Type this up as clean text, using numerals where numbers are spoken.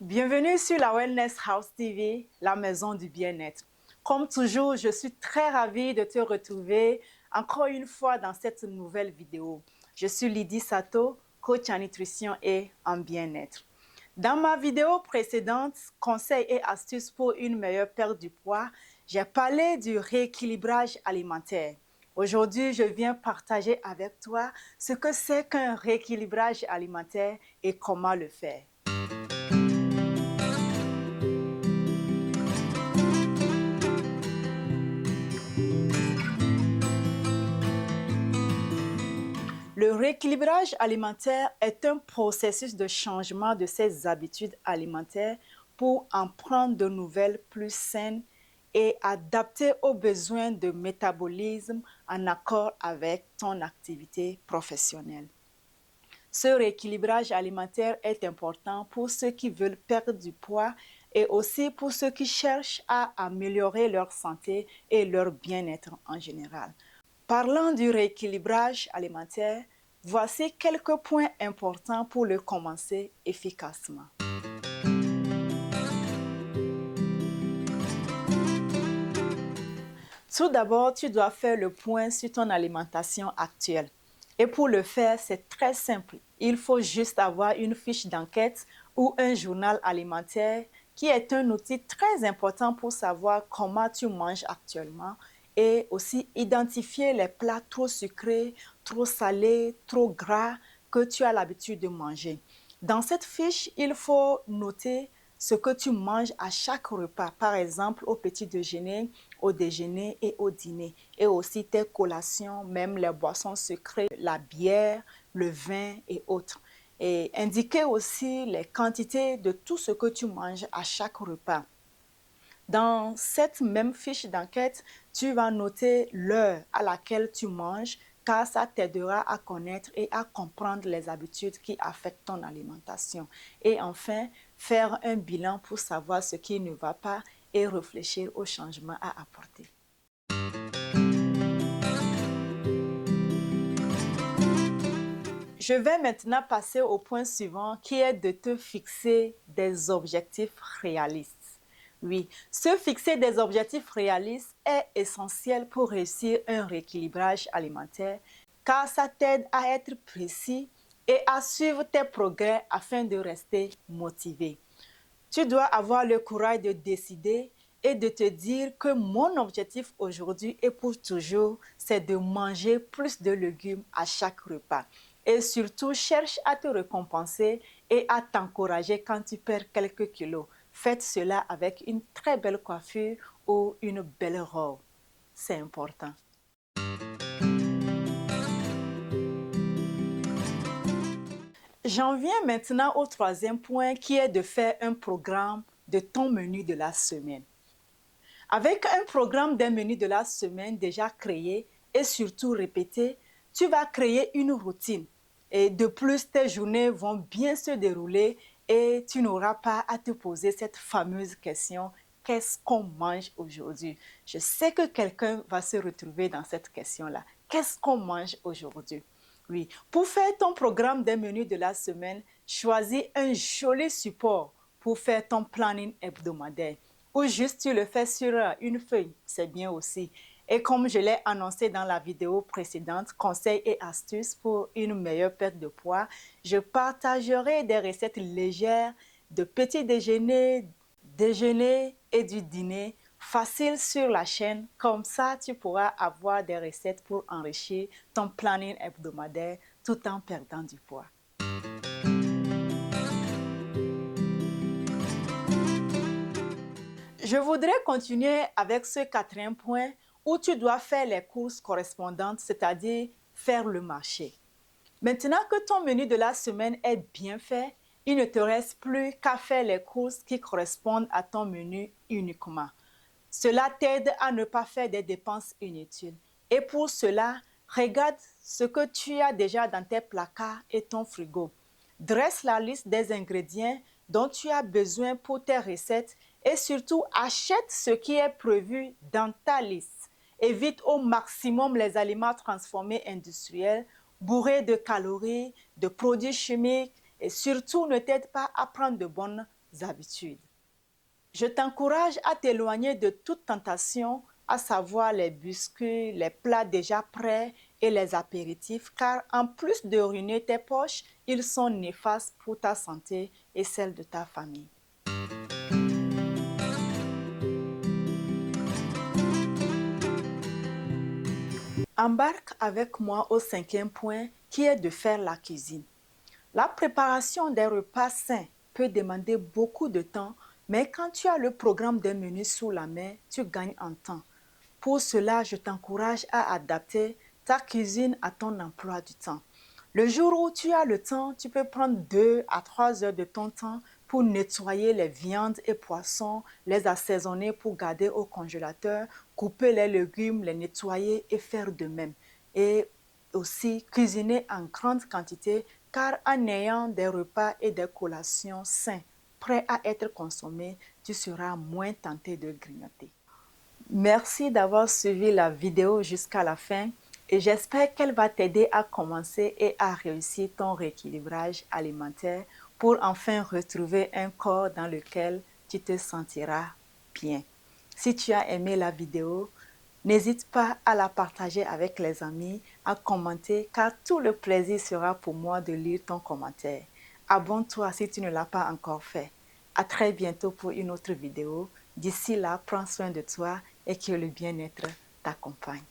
Bienvenue sur la Wellness House TV, la maison du bien-être. Comme toujours, je suis très ravie de te retrouver encore une fois dans cette nouvelle vidéo. Je suis Lydie Sato, coach en nutrition et en bien-être. Dans ma vidéo précédente, conseils et astuces pour une meilleure perte du poids, j'ai parlé du rééquilibrage alimentaire. Aujourd'hui, je viens partager avec toi ce que c'est qu'un rééquilibrage alimentaire et comment le faire. Le rééquilibrage alimentaire est un processus de changement de ses habitudes alimentaires pour en prendre de nouvelles plus saines et adaptées aux besoins de métabolisme en accord avec ton activité professionnelle. Ce rééquilibrage alimentaire est important pour ceux qui veulent perdre du poids et aussi pour ceux qui cherchent à améliorer leur santé et leur bien-être en général. Parlant du rééquilibrage alimentaire, voici quelques points importants pour le commencer efficacement. Tout d'abord, tu dois faire le point sur ton alimentation actuelle. Et pour le faire, c'est très simple. Il faut juste avoir une fiche d'enquête ou un journal alimentaire qui est un outil très important pour savoir comment tu manges actuellement et aussi identifier les plats trop sucrés, trop salés, trop gras que tu as l'habitude de manger. Dans cette fiche, il faut noter ce que tu manges à chaque repas, par exemple au petit déjeuner, au déjeuner et au dîner, et aussi tes collations, même les boissons sucrées, la bière, le vin et autres. Et indiquer aussi les quantités de tout ce que tu manges à chaque repas. Dans cette même fiche d'enquête, tu vas noter l'heure à laquelle tu manges, car ça t'aidera à connaître et à comprendre les habitudes qui affectent ton alimentation. Et enfin, faire un bilan pour savoir ce qui ne va pas et réfléchir aux changements à apporter. Je vais maintenant passer au point suivant qui est de te fixer des objectifs réalistes. Oui, se fixer des objectifs réalistes est essentiel pour réussir un rééquilibrage alimentaire car ça t'aide à être précis et à suivre tes progrès afin de rester motivé. Tu dois avoir le courage de décider et de te dire que mon objectif aujourd'hui et pour toujours, c'est de manger plus de légumes à chaque repas. Et surtout, cherche à te récompenser et à t'encourager quand tu perds quelques kilos. Faites cela avec une très belle coiffure ou une belle robe. C'est important. J'en viens maintenant au troisième point qui est de faire un programme de ton menu de la semaine. Avec un programme d'un menu de la semaine déjà créé et surtout répété, tu vas créer une routine. Et de plus, tes journées vont bien se dérouler et tu n'auras pas à te poser cette fameuse question: qu'est-ce qu'on mange aujourd'hui? Je sais que quelqu'un va se retrouver dans cette question-là. Qu'est-ce qu'on mange aujourd'hui? Oui, pour faire ton programme des menus de la semaine, choisis un joli support pour faire ton planning hebdomadaire. Ou juste tu le fais sur une feuille, c'est bien aussi. Et comme je l'ai annoncé dans la vidéo précédente, conseils et astuces pour une meilleure perte de poids, je partagerai des recettes légères de petit déjeuner, déjeuner et du dîner faciles sur la chaîne. Comme ça, tu pourras avoir des recettes pour enrichir ton planning hebdomadaire tout en perdant du poids. Je voudrais continuer avec ce quatrième point où tu dois faire les courses correspondantes, c'est-à-dire faire le marché. Maintenant que ton menu de la semaine est bien fait, il ne te reste plus qu'à faire les courses qui correspondent à ton menu uniquement. Cela t'aide à ne pas faire des dépenses inutiles. Et pour cela, regarde ce que tu as déjà dans tes placards et ton frigo. Dresse la liste des ingrédients dont tu as besoin pour tes recettes et surtout achète ce qui est prévu dans ta liste. Évite au maximum les aliments transformés industriels, bourrés de calories, de produits chimiques et surtout ne t'aide pas à prendre de bonnes habitudes. Je t'encourage à t'éloigner de toute tentation, à savoir les biscuits, les plats déjà prêts et les apéritifs, car en plus de ruiner tes poches, ils sont néfastes pour ta santé et celle de ta famille. Embarque avec moi au 5e point qui est de faire la cuisine. La préparation des repas sains peut demander beaucoup de temps, mais quand tu as le programme des menus sous la main, tu gagnes en temps. Pour cela, je t'encourage à adapter ta cuisine à ton emploi du temps. Le jour où tu as le temps, tu peux prendre 2 à 3 heures de ton temps pour nettoyer les viandes et poissons, les assaisonner pour garder au congélateur, couper les légumes, les nettoyer et faire de même. Et aussi cuisiner en grande quantité, car en ayant des repas et des collations sains prêts à être consommés, tu seras moins tenté de grignoter. Merci d'avoir suivi la vidéo jusqu'à la fin et j'espère qu'elle va t'aider à commencer et à réussir ton rééquilibrage alimentaire pour enfin retrouver un corps dans lequel tu te sentiras bien. Si tu as aimé la vidéo, n'hésite pas à la partager avec les amis, à commenter car tout le plaisir sera pour moi de lire ton commentaire. Abonne-toi si tu ne l'as pas encore fait. À très bientôt pour une autre vidéo. D'ici là, prends soin de toi et que le bien-être t'accompagne.